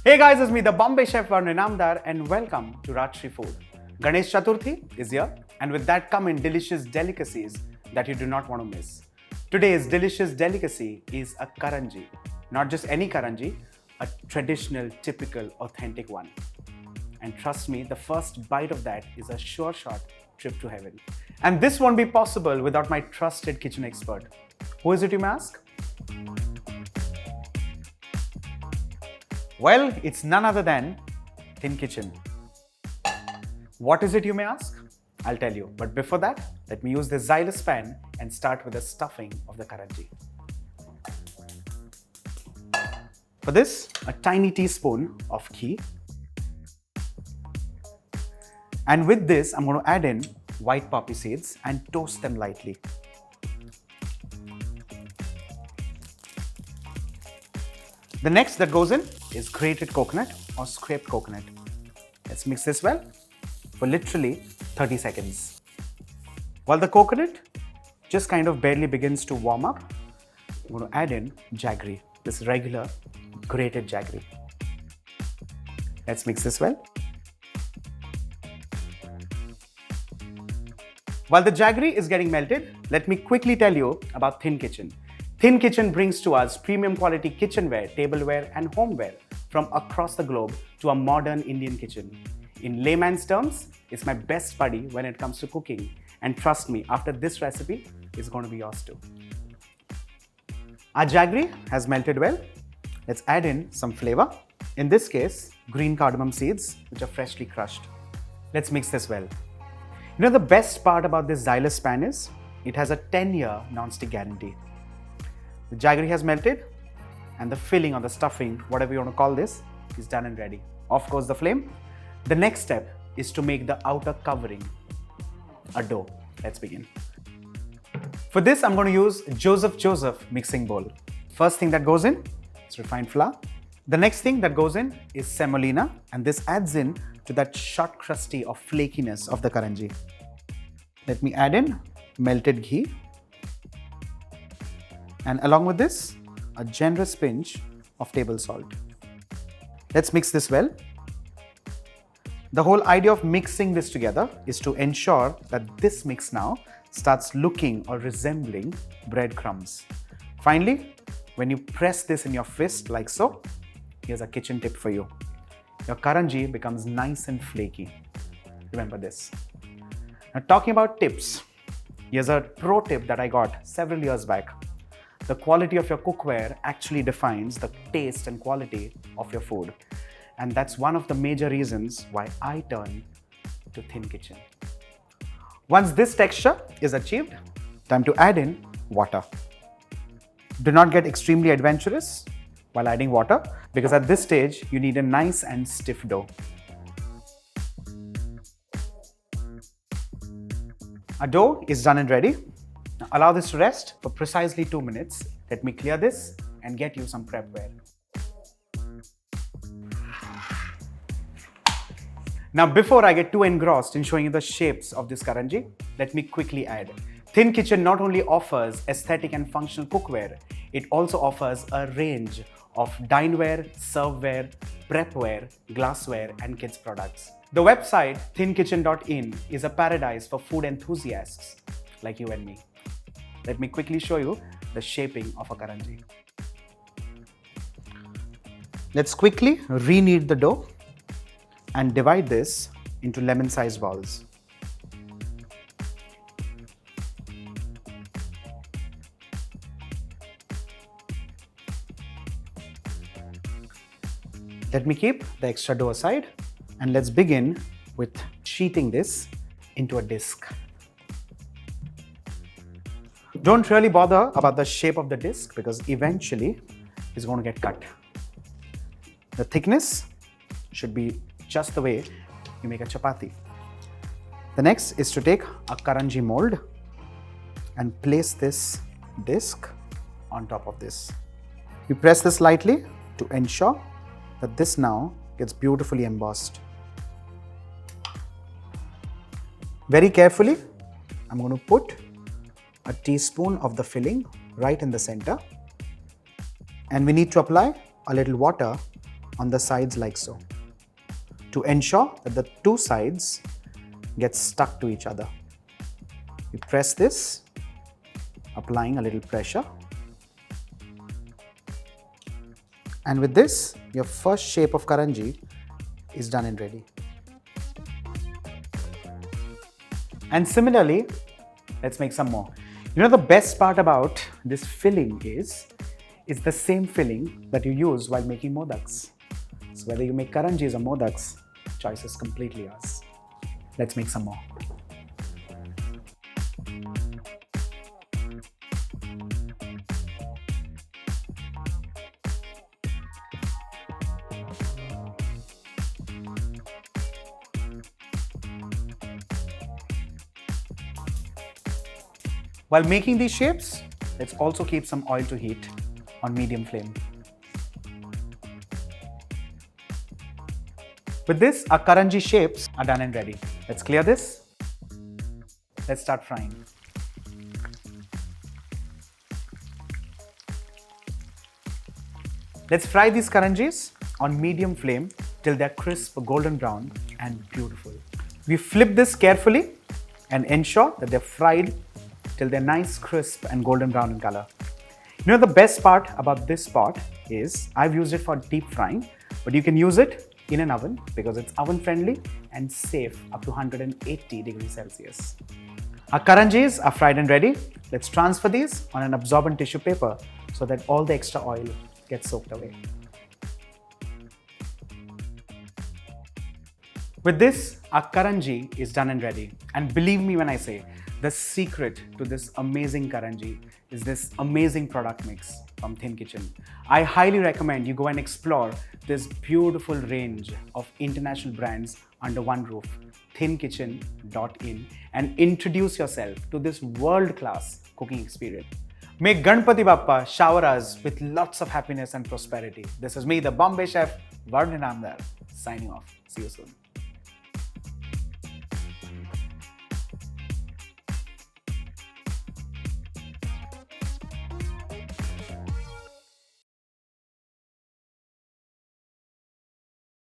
Hey guys, it's me, the Bombay chef Varun, and welcome to Rajshri Food. Ganesh Chaturthi is here, and with that come in delicious delicacies that you do not want to miss. Today's delicious delicacy is a Karanji. Not just any Karanji, a traditional, typical, authentic one. And trust me, the first bite of that is a sure shot trip to heaven. And this won't be possible without my trusted kitchen expert. Who is it, you may ask? Well, it's none other than thinKitchen. What is it, you may ask? I'll tell you. But before that, let me use the Zyliss pan and start with the stuffing of the Karanji. For this, a tiny teaspoon of ghee. And with this, I'm going to add in white poppy seeds and toast them lightly. The next that goes in is grated coconut or scraped coconut. Let's mix this well for literally 30 seconds. While the coconut just kind of barely begins to warm up, I'm going to add in jaggery, this regular grated jaggery. Let's mix this well. While the jaggery is getting melted, let me quickly tell you about thinKitchen. thinKitchen brings to us premium quality kitchenware, tableware and homeware from across the globe to a modern Indian kitchen. In layman's terms, it's my best buddy when it comes to cooking. And trust me, after this recipe, it's going to be yours too. Our jaggery has melted well. Let's add in some flavor. In this case, green cardamom seeds, which are freshly crushed. Let's mix this well. You know, the best part about this Zyliss pan is it has a 10-year non-stick guarantee. The jaggery has melted and the filling or the stuffing, whatever you want to call this, is done and ready. Of course, the flame. The next step is to make the outer covering a dough. Let's begin. For this, I'm going to use Joseph mixing bowl. First thing that goes in is refined flour. The next thing that goes in is semolina, and this adds in to that short crusty or flakiness of the Karanji. Let me add in melted ghee. And along with this, a generous pinch of table salt. Let's mix this well. The whole idea of mixing this together is to ensure that this mix now starts looking or resembling breadcrumbs. Finally, when you press this in your fist like so, here's a kitchen tip for you. Your Karanji becomes nice and flaky. Remember this. Now, talking about tips, here's a pro tip that I got several years back. The quality of your cookware actually defines the taste and quality of your food. And that's one of the major reasons why I turn to thinKitchen. Once this texture is achieved, time to add in water. Do not get extremely adventurous while adding water, because at this stage, you need a nice and stiff dough. Our dough is done and ready. Now allow this to rest for precisely 2 minutes. Let me clear this and get you some prepware. Now, before I get too engrossed in showing you the shapes of this Karanji, let me quickly add. thinKitchen not only offers aesthetic and functional cookware, it also offers a range of dineware, serveware, prepware, glassware and kids products. The website thinKitchen.in is a paradise for food enthusiasts like you and me. Let me quickly show you the shaping of a Karanji. Let's quickly re-knead the dough and divide this into lemon-sized balls. Let me keep the extra dough aside and let's begin with sheeting this into a disc. Don't really bother about the shape of the disc because eventually it's going to get cut. The thickness should be just the way you make a chapati. The next is to take a Karanji mold and place this disc on top of this. You press this lightly to ensure that this now gets beautifully embossed. Very carefully, I'm going to put a teaspoon of the filling right in the center, and we need to apply a little water on the sides like so, to ensure that the two sides get stuck to each other. You press this, applying a little pressure. And with this, your first shape of Karanji is done and ready. And similarly, let's make some more. You know, the best part about this filling is the same filling that you use while making modaks. So whether you make Karanjis or modaks, choice is completely yours. Let's make some more. While making these shapes, let's also keep some oil to heat on medium flame. With this, our Karanji shapes are done and ready. Let's clear this. Let's start frying. Let's fry these Karanjis on medium flame till they're crisp, golden brown and beautiful. We flip this carefully and ensure that they're fried till they're nice, crisp and golden brown in color. You know, the best part about this pot is I've used it for deep frying, but you can use it in an oven because it's oven friendly and safe up to 180 degrees Celsius. Our Karanjis are fried and ready. Let's transfer these on an absorbent tissue paper so that all the extra oil gets soaked away. With this, our Karanji is done and ready. And believe me when I say, the secret to this amazing Karanji is this amazing product mix from thinKitchen. I highly recommend you go and explore this beautiful range of international brands under one roof, thinKitchen.in, and introduce yourself to this world-class cooking experience. May Ganpati Bappa shower us with lots of happiness and prosperity. This is me, the Bombay chef, Varun, signing off. See you soon.